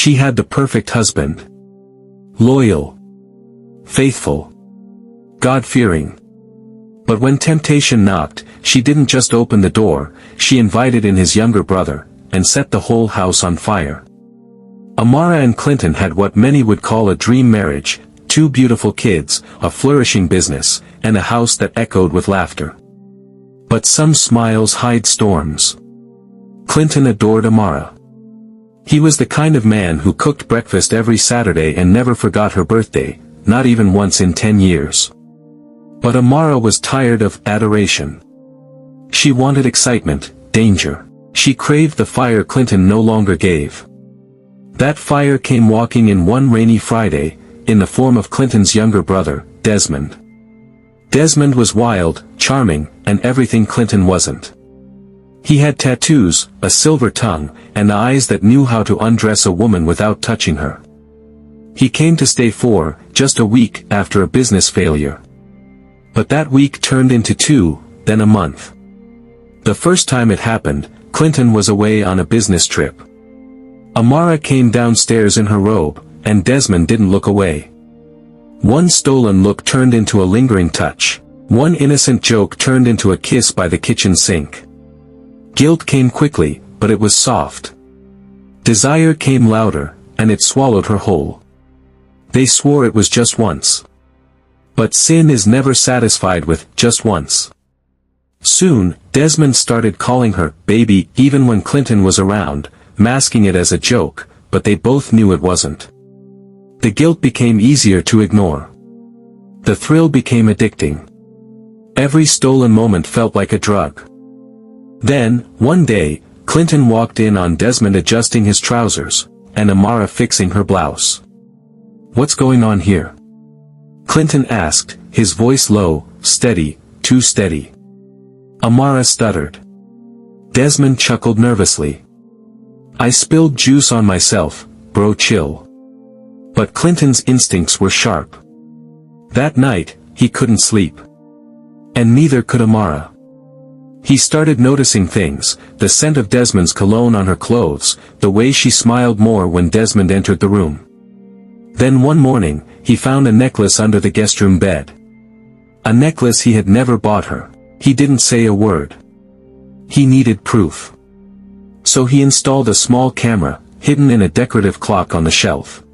She had the perfect husband. Loyal. Faithful. God-fearing. But when temptation knocked, she didn't just open the door, she invited in his younger brother, and set the whole house on fire. Amara and Clinton had what many would call a dream marriage, 2 beautiful kids, a flourishing business, and a house that echoed with laughter. But some smiles hide storms. Clinton adored Amara. He was the kind of man who cooked breakfast every Saturday and never forgot her birthday, not even once in 10 years. But Amara was tired of adoration. She wanted excitement, danger. She craved the fire Clinton no longer gave. That fire came walking in one rainy Friday, in the form of Clinton's younger brother, Desmond. Desmond was wild, charming, and everything Clinton wasn't. He had tattoos, a silver tongue, and eyes that knew how to undress a woman without touching her. He came to stay for just a week after a business failure. But that week turned into 2, then a month. The first time it happened, Clinton was away on a business trip. Amara came downstairs in her robe, and Desmond didn't look away. One stolen look turned into a lingering touch. One innocent joke turned into a kiss by the kitchen sink. Guilt came quickly, but it was soft. Desire came louder, and it swallowed her whole. They swore it was just once. But sin is never satisfied with just once. Soon, Desmond started calling her baby even when Clinton was around, masking it as a joke, but they both knew it wasn't. The guilt became easier to ignore. The thrill became addicting. Every stolen moment felt like a drug. Then, one day, Clinton walked in on Desmond adjusting his trousers, and Amara fixing her blouse. "What's going on here?" Clinton asked, his voice low, steady, too steady. Amara stuttered. Desmond chuckled nervously. "I spilled juice on myself, bro, chill." But Clinton's instincts were sharp. That night, he couldn't sleep. And neither could Amara. He started noticing things, the scent of Desmond's cologne on her clothes, the way she smiled more when Desmond entered the room. Then one morning, he found a necklace under the guest room bed. A necklace he had never bought her. He didn't say a word. He needed proof. So he installed a small camera, hidden in a decorative clock on the shelf.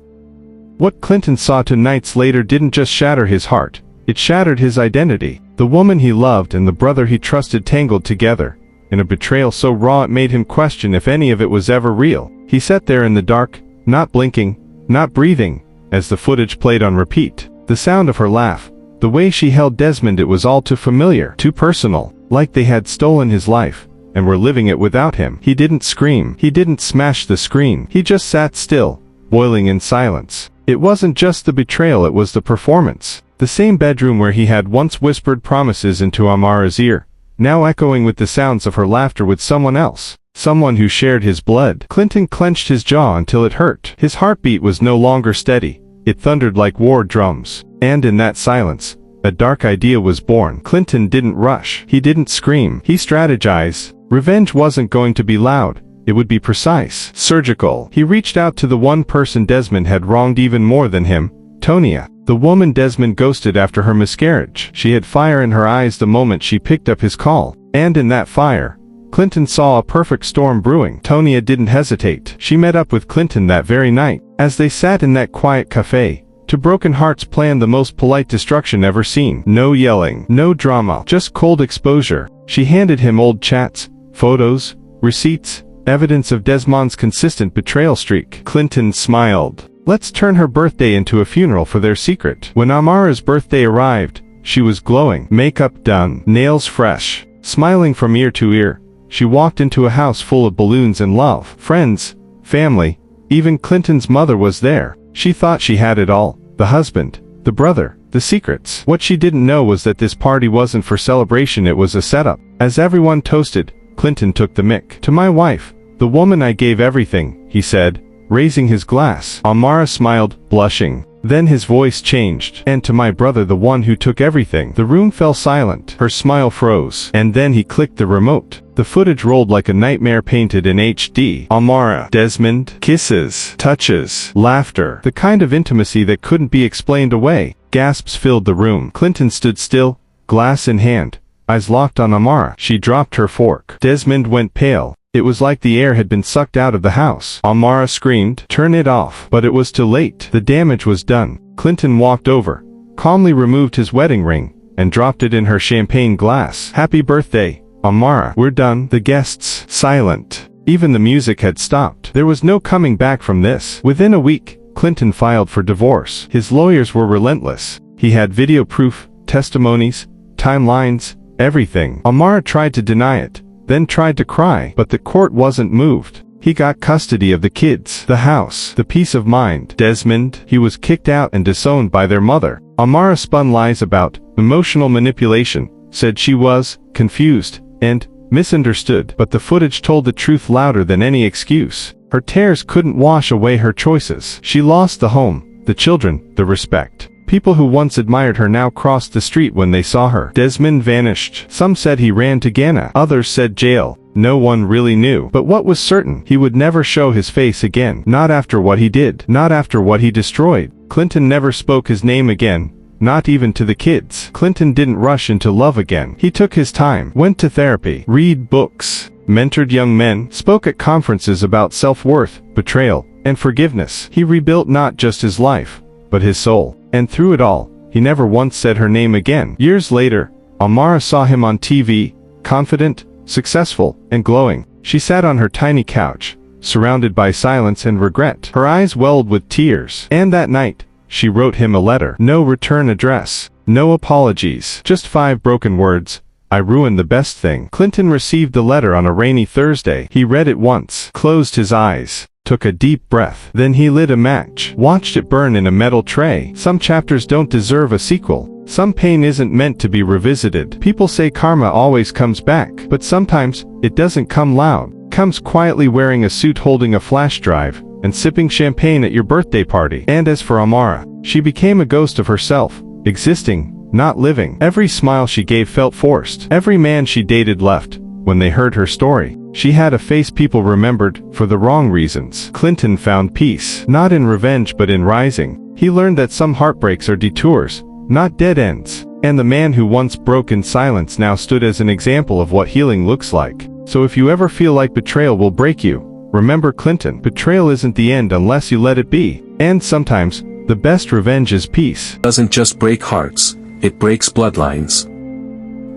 What Clinton saw 2 nights later didn't just shatter his heart, it shattered his identity. The woman he loved and the brother he trusted tangled together, in a betrayal so raw it made him question if any of it was ever real. He sat there in the dark, not blinking, not breathing, as the footage played on repeat. The sound of her laugh, the way she held Desmond, it was all too familiar, too personal, like they had stolen his life, and were living it without him. He didn't scream, he didn't smash the screen, he just sat still, boiling in silence. It wasn't just the betrayal, it was the performance. The same bedroom where he had once whispered promises into Amara's ear, now echoing with the sounds of her laughter with someone else, someone who shared his blood. Clinton clenched his jaw until it hurt. His heartbeat was no longer steady, it thundered like war drums. And in that silence, a dark idea was born. Clinton didn't rush, he didn't scream, he strategized. Revenge wasn't going to be loud, it would be precise, surgical. He reached out to the one person Desmond had wronged even more than him, Tonia. The woman Desmond ghosted after her miscarriage. She had fire in her eyes the moment she picked up his call. And in that fire, Clinton saw a perfect storm brewing. Tonia didn't hesitate. She met up with Clinton that very night. As they sat in that quiet cafe, 2 broken hearts planned the most polite destruction ever seen. No yelling, no drama, just cold exposure. She handed him old chats, photos, receipts, evidence of Desmond's consistent betrayal streak. Clinton smiled. Let's turn her birthday into a funeral for their secret. When Amara's birthday arrived, she was glowing, makeup done, nails fresh. Smiling from ear to ear, she walked into a house full of balloons and love. Friends, family, even Clinton's mother was there. She thought she had it all, the husband, the brother, the secrets. What she didn't know was that this party wasn't for celebration, it was a setup. As everyone toasted, Clinton took the mic. "To my wife, the woman I gave everything," he said, raising his glass. Amara smiled, blushing. Then his voice changed. "And to my brother, the one who took everything." The room fell silent. Her smile froze. And then he clicked the remote. The footage rolled like a nightmare painted in HD. Amara, Desmond, kisses, touches, laughter. The kind of intimacy that couldn't be explained away. Gasps filled the room. Clinton stood still, glass in hand, eyes locked on Amara. She dropped her fork. Desmond went pale. It was like the air had been sucked out of the house. Amara screamed, "Turn it off." But it was too late. The damage was done. Clinton walked over, calmly removed his wedding ring, and dropped it in her champagne glass. "Happy birthday, Amara. We're done." The guests, silent. Even the music had stopped. There was no coming back from this. Within a week, Clinton filed for divorce. His lawyers were relentless. He had video proof, testimonies, timelines, everything. Amara tried to deny it, then tried to cry, but the court wasn't moved. He got custody of the kids, the house, the peace of mind. Desmond, he was kicked out and disowned by their mother. Amara spun lies about emotional manipulation, said she was confused and misunderstood, but the footage told the truth louder than any excuse. Her tears couldn't wash away her choices. She lost the home, the children, the respect. People who once admired her now crossed the street when they saw her. Desmond vanished. Some said he ran to Ghana. Others said jail. No one really knew. But what was certain? He would never show his face again. Not after what he did. Not after what he destroyed. Clinton never spoke his name again. Not even to the kids. Clinton didn't rush into love again. He took his time, went to therapy, read books, mentored young men, spoke at conferences about self-worth, betrayal, and forgiveness. He rebuilt not just his life, but his soul. And through it all, he never once said her name again. Years later, Amara saw him on TV, confident, successful, and glowing. She sat on her tiny couch, surrounded by silence and regret. Her eyes welled with tears. And that night, she wrote him a letter. No return address. No apologies. Just 5 broken words. "I ruined the best thing." Clinton received the letter on a rainy Thursday. He read it once, closed his eyes, took a deep breath. Then he lit a match, watched it burn in a metal tray. Some chapters don't deserve a sequel. Some pain isn't meant to be revisited. People say karma always comes back, but sometimes it doesn't come loud. It comes quietly, wearing a suit, holding a flash drive, and sipping champagne at your birthday party. And as for Amara, she became a ghost of herself, existing, not living. Every smile she gave felt forced. Every man she dated left when they heard her story. She had a face people remembered for the wrong reasons. Clinton found peace, not in revenge but in rising. He learned that some heartbreaks are detours, not dead ends. And the man who once broke in silence now stood as an example of what healing looks like. So if you ever feel like betrayal will break you, remember Clinton. Betrayal isn't the end unless you let it be. And sometimes, the best revenge is peace. Doesn't just break hearts, it breaks bloodlines.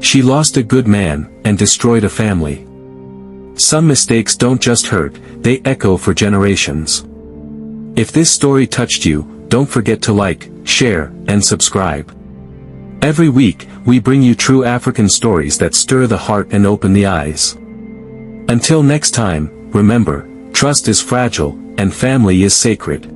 She lost a good man, and destroyed a family. Some mistakes don't just hurt, they echo for generations. If this story touched you, don't forget to like, share, and subscribe. Every week, we bring you true African stories that stir the heart and open the eyes. Until next time, remember, trust is fragile, and family is sacred.